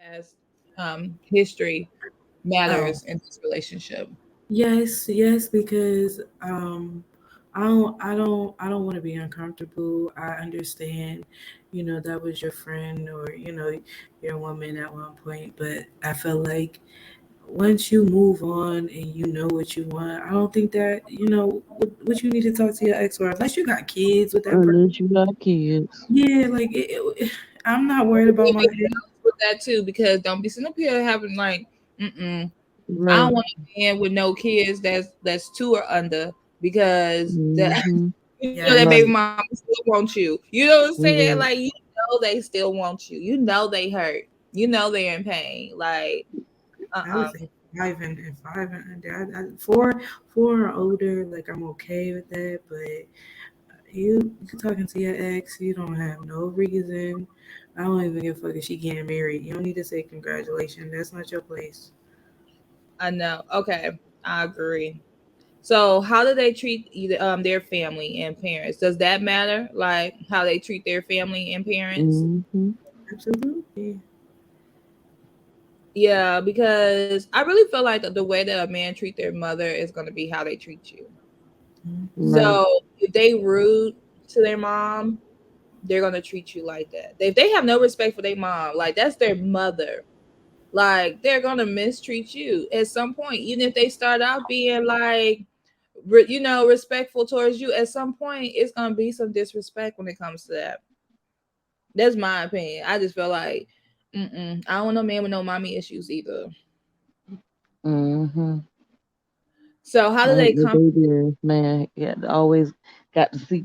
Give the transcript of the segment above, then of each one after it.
past history Oh, matters in this relationship. yes, because I don't want to be uncomfortable. I understand, that was your friend or your woman at one point, but I feel like once you move on and you know what you want, I don't think that what you need to talk to your ex or unless you got kids with that person. Unless you got kids. Yeah, like I'm not worried about It my makes ex. sense with that too, because don't be sitting up here having like, mm-mm. I don't Right. want a man with no kids that's two or under because that Mm-hmm. you know that Yes. baby Right. mama still wants you. You know what I'm saying? Like Right. you know they still want you. You know they hurt. You know they're in pain. Like I would uh-uh. say five and under. Four or older, like I'm okay with that. But you talking to your ex, you don't have no reason. I don't even give a fuck if she getting married. You don't need to say congratulations. That's not your place. I know. Okay. I agree. So how do they treat either their family and parents? Does that matter? Like how they treat their family and parents? Mm-hmm. Absolutely. Yeah, because I really feel like the way that a man treat their mother is going to be how they treat you. Mhm. Right. So if they rude to their mom, they're gonna treat you like that. If they have no respect for their mom, like that's their mother, like they're gonna mistreat you at some point. Even if they start out being like, respectful towards you, at some point it's gonna be some disrespect when it comes to that. That's my opinion. I just feel like, I don't want no man with no mommy issues either. Mm-hmm. So how do Like they the come? baby is, man. Always got to see,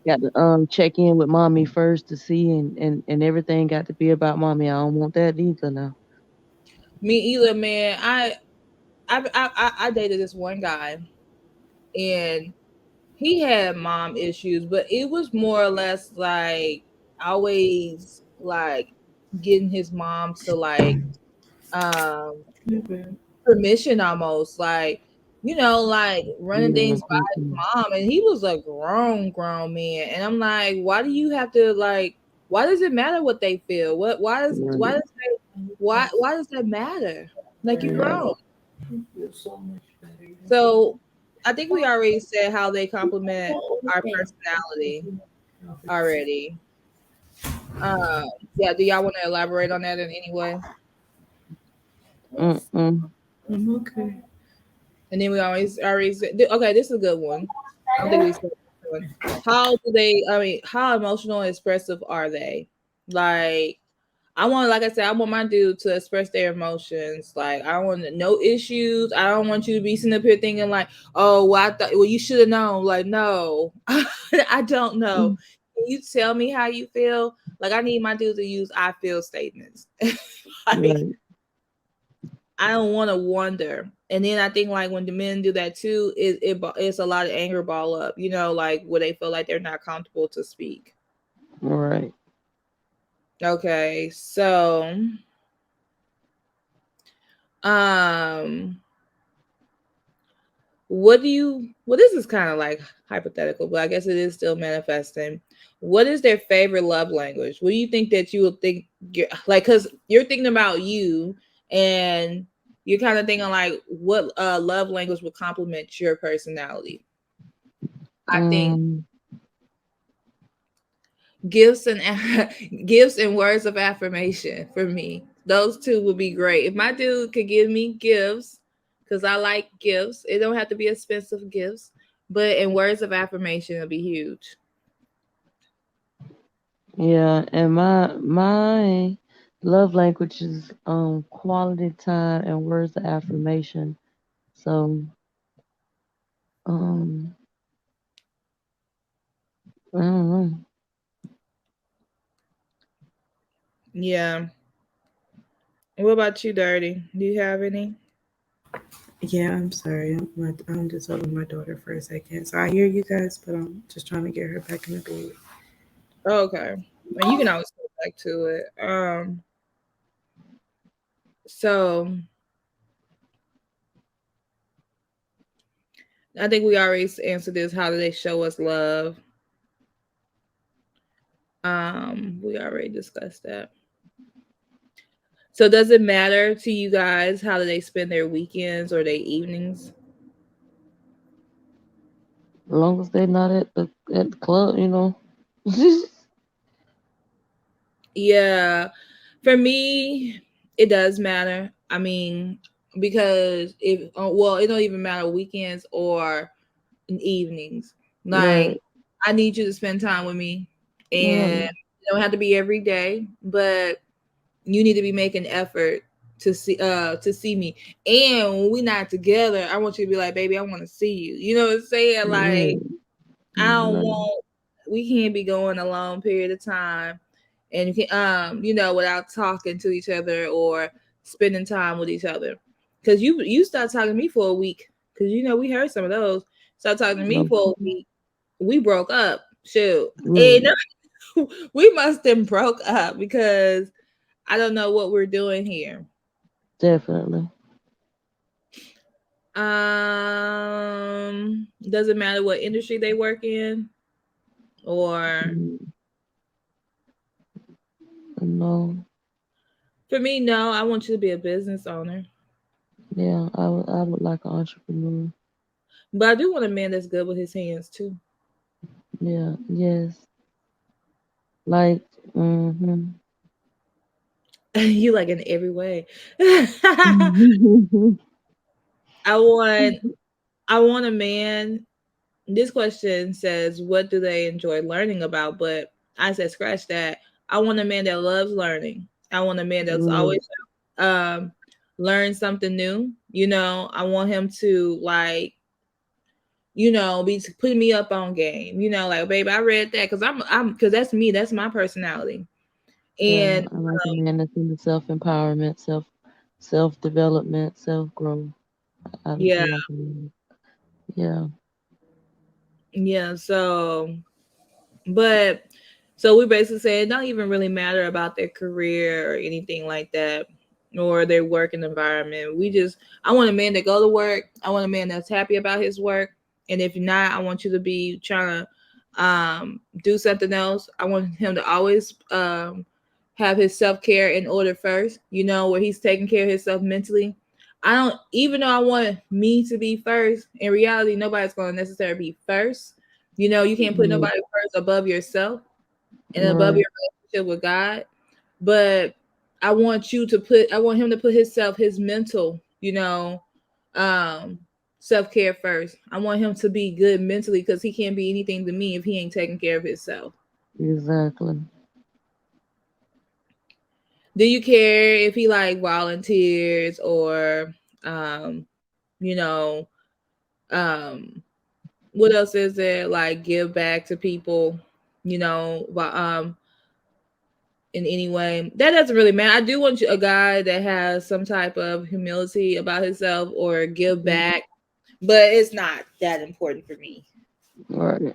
got to check in with mommy first to see, and everything got to be about mommy. I don't want that either now. Me either, man. I dated this one guy, and he had mom issues, but it was more or less like always like getting his mom to like um Okay. permission almost like like running Yeah. things by his Mm-hmm. mom, and he was a grown man, and I'm like, why do you have to like, why does it matter what they feel? Why Right. does they, why does that matter? Like you Right. grown. You feel so much better. So I think we already said how they complement our personality already. Uh, yeah. Do y'all want to elaborate on that in any way? Mm-mm. I'm okay. And then we already said, okay, this is a good one. I think we said this one. How do they? I mean, how emotional and expressive are they? Like, I want, like I said, I want my dude to express their emotions. Like, I want no issues. I don't want you to be sitting up here thinking like, oh, well, I thought, well, you should have known. Like, no, I don't know. Can you tell me how you feel? Like, I need my dude to use "I feel" statements. Like, Right. I don't want to wonder. And then I think like when the men do that too, it's a lot of anger ball up. Like where they feel like they're not comfortable to speak. Right. Okay, so um, what do you? Well, this is kind of like hypothetical, but I guess it is still manifesting. What is their favorite love language? What do you think that you would think like? Because you're thinking about you, and you're kind of thinking like, what love language would complement your personality? I think Um. gifts and gifts and words of affirmation for me. Those two would be great. If my dude could give me gifts, because I like gifts. It don't have to be expensive gifts, but in words of affirmation, it'll be huge. Yeah. And my love language is quality time and words of affirmation. So um I don't know. Yeah. What about you, Dirty? Do you have any? Yeah, I'm sorry. I'm just holding my daughter for a second. So I hear you guys, but I'm just trying to get her back in the bed. Oh, okay. Well, you can always go back to it. So I think we already answered this. How do they show us love? We already discussed that. So does it matter to you guys how do they spend their weekends or their evenings? As long as they're not at the club, you know. Yeah, for me, it does matter. I mean, because if well, it don't even matter weekends or in evenings. Like, Right. I need you to spend time with me, and Yeah. it don't have to be every day, but you need to be making effort to see me. And when we're not together, I want you to be like, baby, I want to see you. You know what I'm saying? Like, Right. I don't Right. want we can't be going a long period of time and you can without talking to each other or spending time with each other. Cause you start talking to me for a week. Cause we heard some of those. Start talking to me for a Okay. week. We broke up. Shoot. And Right. we must have broke up because I don't know what we're doing here. Definitely. Doesn't matter what industry they work in or Mm, no. for me, no, I want you to be a business owner. Yeah, I would like an entrepreneur. But I do want a man that's good with his hands too. Yeah. Yes. Like. Mm-hmm. You like in every way. I want I want a man. This question says, what do they enjoy learning about? But I said, scratch that. I want a man that loves learning. I want a man that's always Right. um learn something new. I want him to like be putting me up on game. Like, baby, I read that because because that's me. That's my personality. Yeah, And I like a man that's into self empowerment, self development, self growth. I yeah, like a man. Yeah. yeah. But so we basically say it don't even really matter about their career or anything like that, or their working environment. I want a man to go to work. I want a man that's happy about his work. And if not, I want you to be trying to do something else. I want him to always have his self care in order first. Where he's taking care of himself mentally. I don't even though I want me to be first. In reality, nobody's going to necessarily be first. You can't put Yeah. nobody first above yourself and above Right. your relationship with God. But I want him to put his mental, um, self care first. I want him to be good mentally because he can't be anything to me if he ain't taking care of himself. Exactly. Do you care if he like volunteers or, um, you know, um, what else is there? Like give back to people, but in any way. That doesn't really matter. I do want a guy that has some type of humility about himself or give Mhm. back, but it's not that important for me. Right.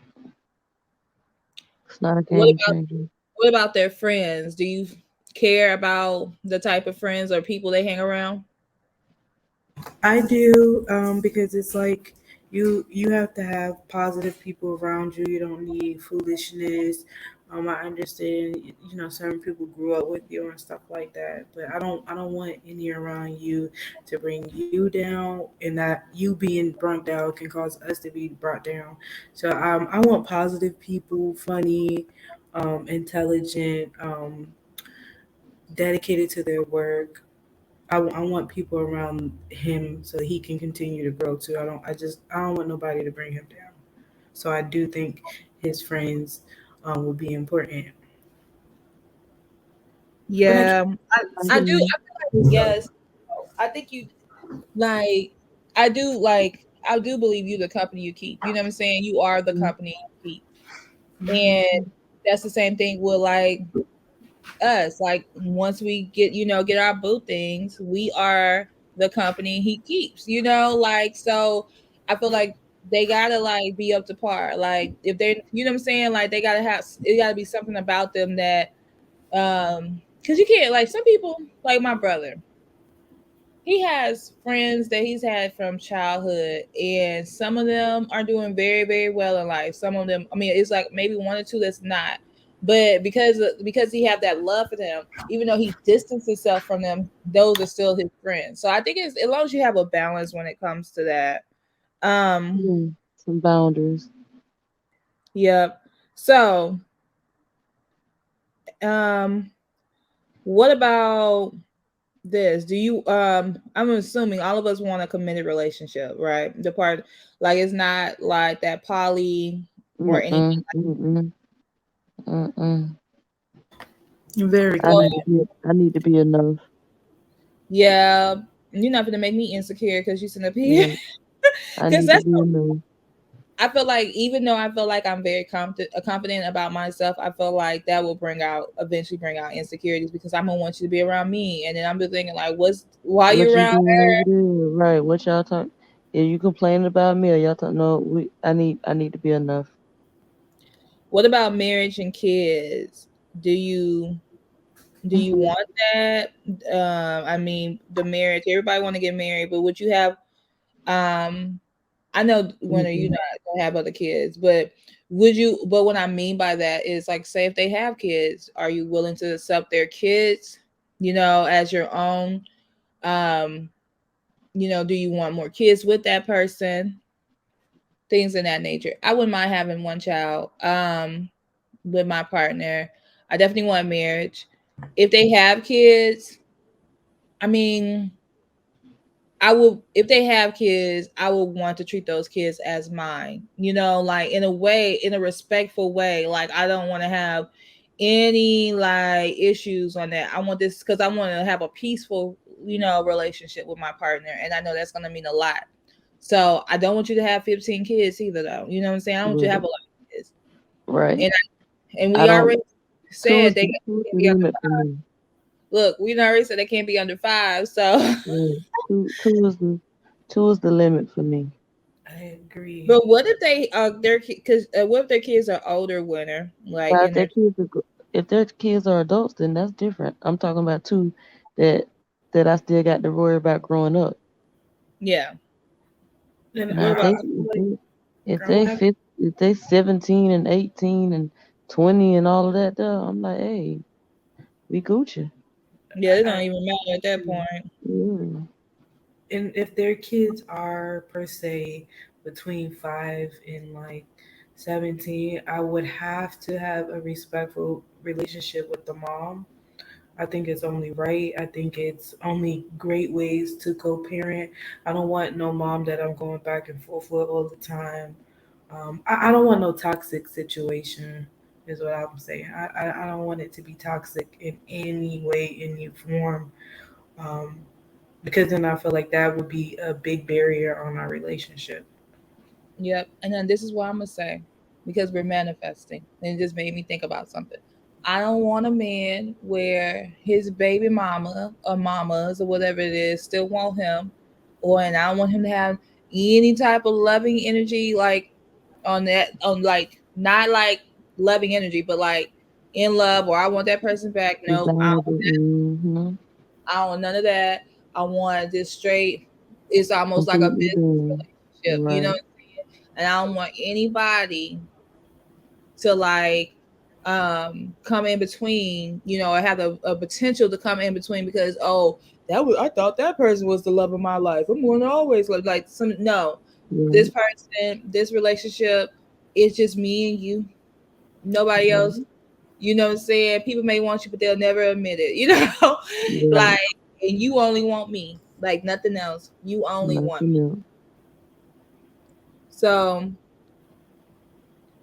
It's not a What game about changer. what about their friends? Do you care about the type of friends or people they hang around? I do, because it's like you have to have positive people around you. You don't need foolishness. I understand, certain people grew up with you and stuff like that, but I don't want any around you to bring you down, and that you being brought down can cause us to be brought down. So I want positive people, funny, intelligent, dedicated to their work. I want people around him so he can continue to grow too. I don't want nobody to bring him down. So I do think his friends will be important. But I Yeah, Like I do. I feel me. like yes. I think you like. I do like. I do believe you the company you keep. You know what I'm saying? You are the company you keep, and that's the same thing with like us. Like once we get our boo things, we are the company he keeps. Like so. I feel like they gotta like be up to par. Like if they, what I'm saying, like they gotta have it. Gotta be something about them that because you can't like some people like my brother. He has friends that he's had from childhood, and some of them are doing very, very well in life. Some of them, I mean, it's like maybe one or two that's not. But because he have that love for them, even though he distanced himself from them, those are still his friends. So I think it's as long as you have a balance when it comes to that. Um, Yeah, some boundaries. yep. So, um, what about this? Do you I'm assuming all of us want a committed relationship, right? The part like it's not like that poly or anything. Mm-mm, mm-mm, mm-mm. Very I So need to committed. be. I need to be enough. yeah, you're not gonna make me insecure because you sitting up here. Right. I Because need to that's be enough. I feel like even though I feel like I'm very confident about myself, I feel like that will eventually bring out insecurities because I'm gonna want you to be around me, and then I'm just thinking like, why you What you around doing her? over there? Right. What y'all talk? Yeah, you complaining about me or y'all talk? No, we. I need to be enough. What about marriage and kids? Do you do you Mhm. want that? I mean, the marriage. Everybody want to get married, but would you have? Um, I know when are you Mhm. not gonna have other kids, but would you? But what I mean by that is like, say if they have kids, are you willing to accept their kids? As your own. Um, do you want more kids with that person? Things in that nature. I wouldn't mind having one child. With my partner. I definitely want marriage. If they have kids, I mean, I will if they have kids, I would want to treat those kids as mine. Like in a way, in a respectful way. Like I don't want to have any like issues on that. I want this because I want to have a peaceful, relationship with my partner, and I know that's going to mean a lot. So I don't want you to have 15 kids either, though. You know what I'm saying? I don't want you to have Right. a lot of kids, Right. and I we don't. already said they Two is can't the be under limit for me. look, we already said they can't be under 5. So, Right. Two is the limit for me. I agree. but what if they their because what if their kids are older, winter, like Now, in their if their kids are adults, then that's different. I'm talking about two that that I still got to worry about growing up. yeah. And What Now, about I feel like growing up, if they 17 and 18 and 20 and all of that, though, I'm like, hey, we Gucci. yeah? It I don't even matter at that agree. point. Yeah, And if their kids are per se between 5 and 17, I would have to have a respectful relationship with the mom. I think it's only right. I think it's only great ways to co-parent. I don't want no mom that I'm going back and forth with all the time. I don't want no toxic situation, is what I'm saying. I don't want it to be toxic in any way, any form, um, because then I feel like that would be a big barrier on our relationship. Yep. And then this is what I'm gonna say because we're manifesting, and it just made me think about something. I don't want a man where his baby mama or mamas or whatever it is still want him, and I don't want him to have any type of loving energy like on like not like loving energy, but like in love or I want that person back. Nope, desirable. Mm-hmm. I don't want none of that. I want this straight. It's almost like a Completely business done. relationship, Right. and I don't want anybody to like come in between, or have a potential to come in between because I thought that person was the love of my life. I'm going to always love like some no. This Right. person, this relationship, it's just me and you. Nobody else. Right. You know what I'm saying? People may want you, but they'll never admit it, Right. like and you only want me, like nothing else. You only want Nothing me. else. So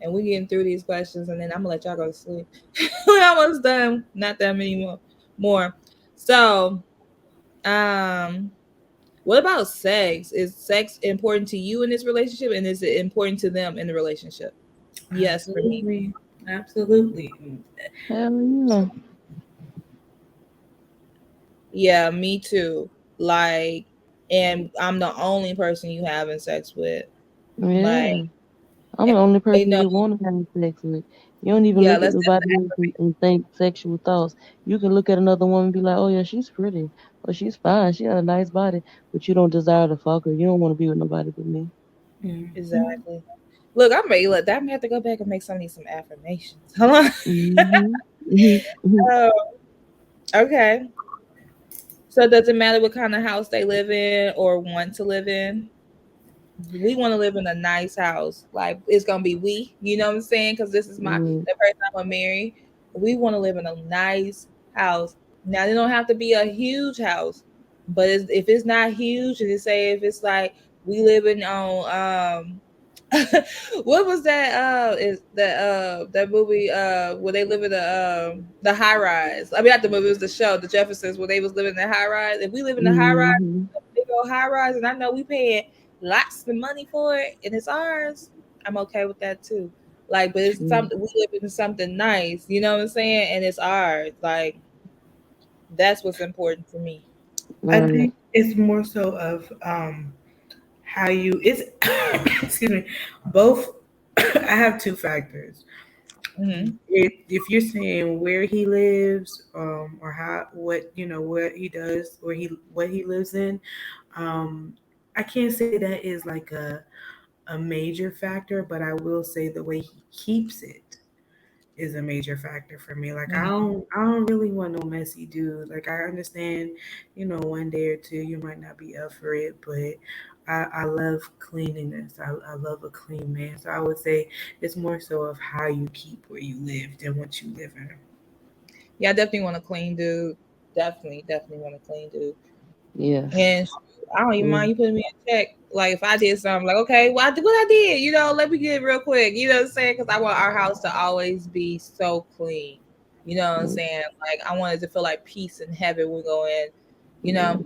and we getting through these questions, and then I'm gonna let y'all go to sleep. We're almost done. Not that many more. So, um, what about sex? Is sex important to you in this relationship, and is it important to them in the relationship? Yes, for me. Absolutely, absolutely. Hell yeah. Yeah, me too. Like, and I'm the only person you having sex with. Like, Yeah. I'm the only you person know, you want to have sex with. You don't even yeah. look at Let's set nobody else and think sexual thoughts. You can look at another woman and be like, oh yeah, she's pretty. Or she's fine. She got a nice body. But you don't desire to fuck her. You don't want to be with nobody but me. the Mhm. exactly. Look, I'm ready. Look, I'm gonna have to go back and make some affirmations. Hold on. Mm-hmm. Mm-hmm. Oh, okay. So does it matter what kind of house they live in or want to live in? We want to live in a nice house. Like it's gonna be we, you know what I'm saying? Because this is Mm-hmm. the person I'm gonna marry. We want to live in a nice house. Now they don't have to be a huge house, but if it's not huge, and say if it's like we living on what was that is that movie where they live in the high rise. I mean not the movie, it was the show, the Jeffersons, where they was living in the high rise. If we live in the high rise, Mm-hmm. big old high rise, and I know we paying lots of money for it and it's ours, I'm okay with that too. Like, but it's True. something we live in something nice, you know what I'm saying? And it's ours. Like that's what's important to me. I Right. think it's more so of how you it's excuse me, both. I have two factors. Hmm. If you're saying where he lives, or how what what he does, or he what he lives in, um, I can't say that is like a major factor, but I will say the way he keeps it is a major factor for me. Like Hmm. I don't really want no messy dude. Like I understand, one day or two you might not be up for it, but I love cleanliness. I love a clean man. So I would say it's more so of how you keep where you live than what you live in. Yeah, I definitely want a clean dude. Definitely want a clean dude. Yes. And I don't even Yeah. mind you putting me in check. Like if I did something, like okay, well, I did what I did. Let me get it real quick. You know what I'm saying? Because I want our house to always be so clean. You know what I'm Mm, saying? Like I want it to feel like peace and heaven when we go in. You yeah. know?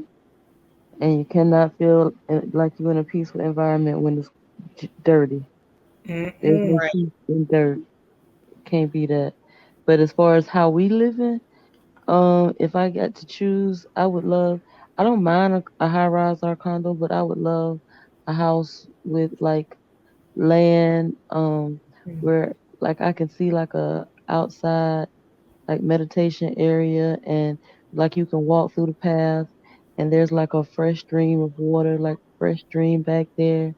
And you cannot feel like you're in a peaceful environment when it's dirty. There's no Mm-mm. Right. peace in dirt. Can't be that. But as far as how we living, if I got to choose, I would love. I don't mind a high rise or a condo, but I would love a house with like land, where like I can see like a outside like meditation area, and like you can walk through the path, and there's like a fresh stream of water, like fresh stream back there.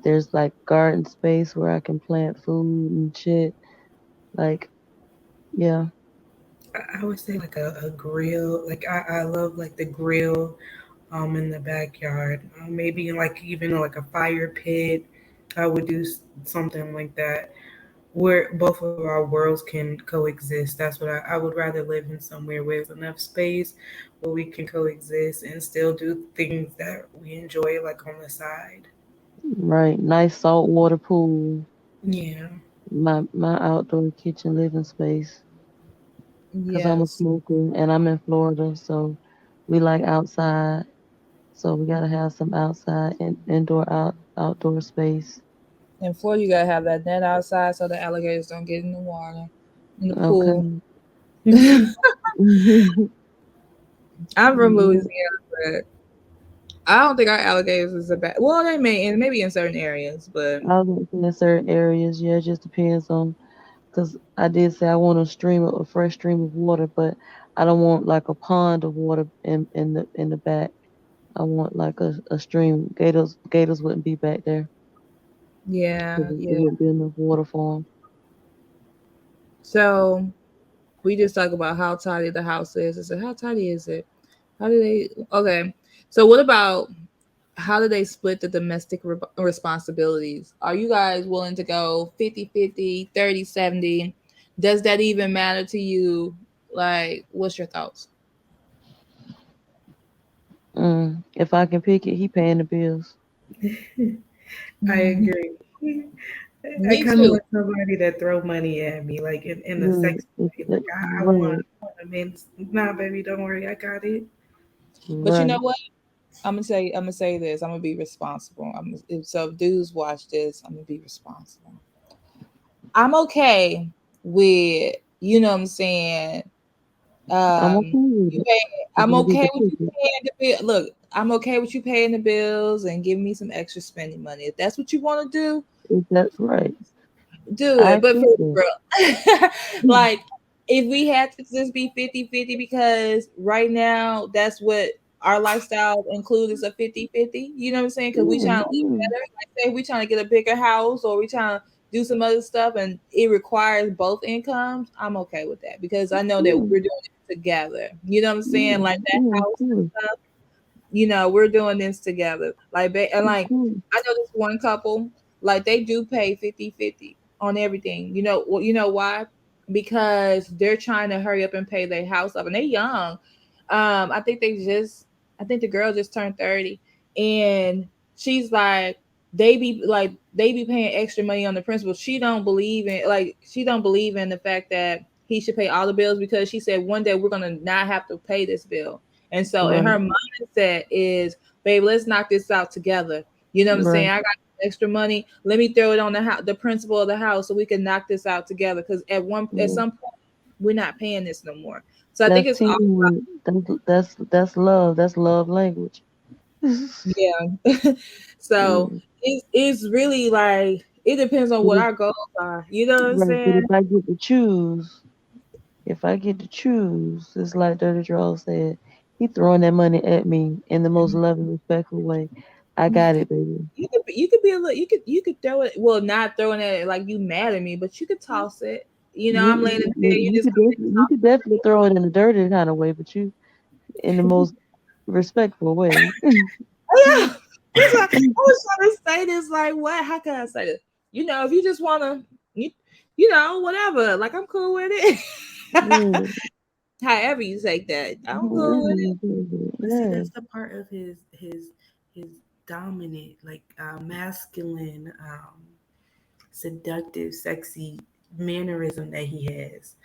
There's like garden space where I can plant food and shit. Like, yeah. I would say like a grill. Like I love like the grill in the backyard. Maybe like even like a fire pit. I would do something like that where both of our worlds can coexist. That's what I would rather live in somewhere where there's enough space where we can coexist and still do things that we enjoy like on the side. Right. Nice saltwater pool. Yeah. My outdoor kitchen living space. Cause I'm a Yes. smoker and I'm in Florida, so we like outside. So we gotta have some outside and outdoor space. In Florida, you gotta have that net outside so the alligators don't get in the water, in the pool. Okay. I'm from Yeah. Louisiana, but I don't think our alligators is a bad. Well, they may, and maybe in certain areas, but I was in certain areas, yeah, it just depends on, because I did say I want a fresh stream of water, but I don't want like a pond of water in the back. I want like a stream. Gators wouldn't be back there yeah, because it yeah. wouldn't be enough water for them. So we just talk about how tidy the house is. I said, how tidy is it? How do they? Okay. So what about how do they split the domestic responsibilities? Are you guys willing to go 50-50, 30-70? Does that even matter to you? Like, what's your thoughts? If I can pick it, he paying the bills. I Mhm. agree. I Me kind of too. want somebody that throw money at me, like in a Right. sexy way. Like Right. I want a man. Nah, baby, don't worry, I got it. But you know Right. what? I'm gonna say this. I'm gonna be responsible. So if dudes watch this, I'm gonna be responsible. I'm okay with what I'm saying. I'm okay with You it. pay, If I'm I get okay to with pick you it, paying the bill. Look, I'm okay with you paying the bills and giving me some extra spending money. If that's what you want to do, if that's right, do I it. But for accept that. real, like if we had to just be 50-50, because right now that's what our lifestyle include is a 50-50. You know what I'm saying? Because we trying to live Mm-hmm. better. Like say we trying to get a bigger house or we trying to do some other stuff and it requires both incomes, I'm okay with that because I know that we're doing it together. You know what I'm saying? Like that Of house and course. stuff, we're doing this together. And Of like course. I know this one couple, like they do pay 50-50 on everything. You know why? Because they're trying to hurry up and pay their house up and they're young. I think I think the girl just turned 30 and she's like they be paying extra money on the principal. She don't believe in the fact that he should pay all the bills because she said one day we're gonna not have to pay this bill. And so in her Right. mindset is, babe, let's knock this out together. You know what I'm saying? Right. I got extra money. Let me throw it on the principal of the house so we can knock this out together. Because at Yeah. some point we're not paying this no more. So I think That's it's all teamwork. That's love. That's love language. yeah. So Yeah. it's really like it depends on But what if, our goals are. You know what I'm right, but saying? if I get to choose, it's like Dirty Draw said, he throwing that money at me in the most loving, respectful way. I got it, baby. You could be a little you could throw it, well, not throwing it like you mad at me, but you could toss it. I'm laying in bed, you just come in and You toss could definitely throw it in the dirty kind of way, but you in the most respectful way. it. Yeah. I was trying to say this like what? How can I say this? If you just wanna you, whatever. Like I'm cool with it. Yeah, However you take that, I'm cool with however it. you do it. But see, Yeah. that's the part of his dominant, like masculine, seductive, sexy mannerism that he has.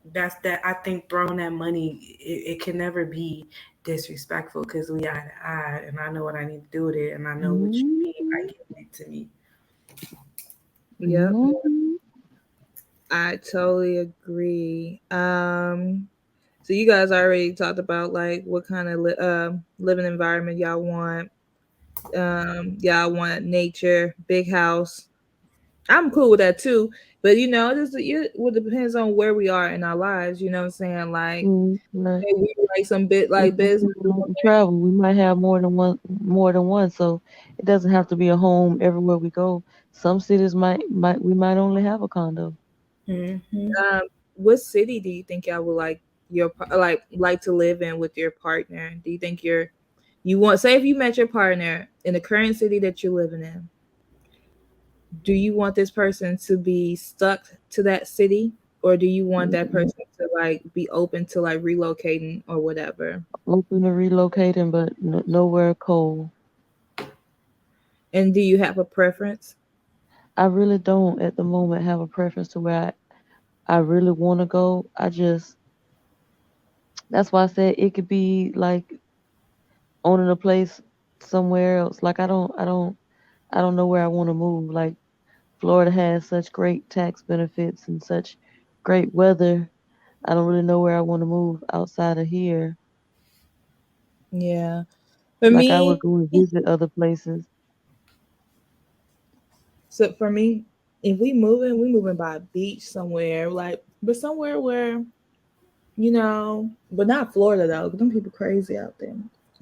That's that. I think throwing that money, it can never be disrespectful because we eye to eye, and I know what I need to do with it, and I know what you mean by Mm-hmm. giving it to me. Yep. Mm-hmm. I totally agree. So you guys already talked about like what kind of living environment y'all want. Y'all want nature, big house. I'm cool with that too. But it well, depends on where we are in our lives. You know what I'm saying? Like Like maybe we like some bit if like we business. like to travel, we might have more than one. So it doesn't have to be a home everywhere we go. Some cities might only have a condo. Hmm. Um, what city do you think y'all would like to live in with your partner? Do you think you want, say if you met your partner in the current city that you're living in, do you want this person to be stuck to that city or do you want that Mm-mm. person to like be open to like relocating or whatever? Open to relocating, but nowhere cold. And do you have a preference? I really don't at the moment have a preference to where I really want to go. That's why I said it could be like owning a place somewhere else. Like I don't know where I want to move. Like Florida has such great tax benefits and such great weather. I don't really know where I want to move outside of here. Yeah. For Like I would me, go and visit other places. so for me, if we moving by a beach somewhere, like but somewhere where but not Florida though. 'Cause them people crazy out there.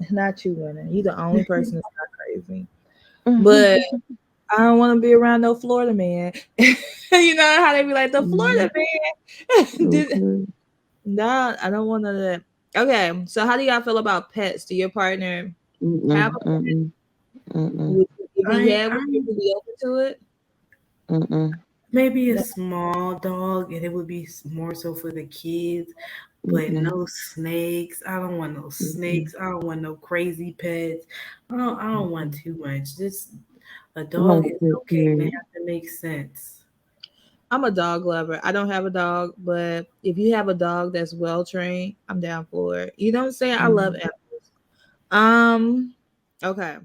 Not you, winning. You the only person that's not crazy. But I don't want to be around no Florida man. You know how they be like the Florida Mhm. man. Okay. No, I don't want none of that. Okay, so how do y'all feel about pets? Do your partner Mm-mm, have a mm-mm, mm-mm, if he I had one, would I'm you be open to it? mm-mm, maybe a No. small dog, and it would be more so for the kids. But mm-mm, no snakes. I don't want no mm-mm, snakes. I don't want no crazy pets. I don't want mm-mm. too much. Just a I want dog a is pet okay, but it period. has to make sense. I'm a dog lover. I don't have a dog, but if you have a dog that's well trained, I'm down for it. You know what I'm saying? I love Mm. animals. Um, okay.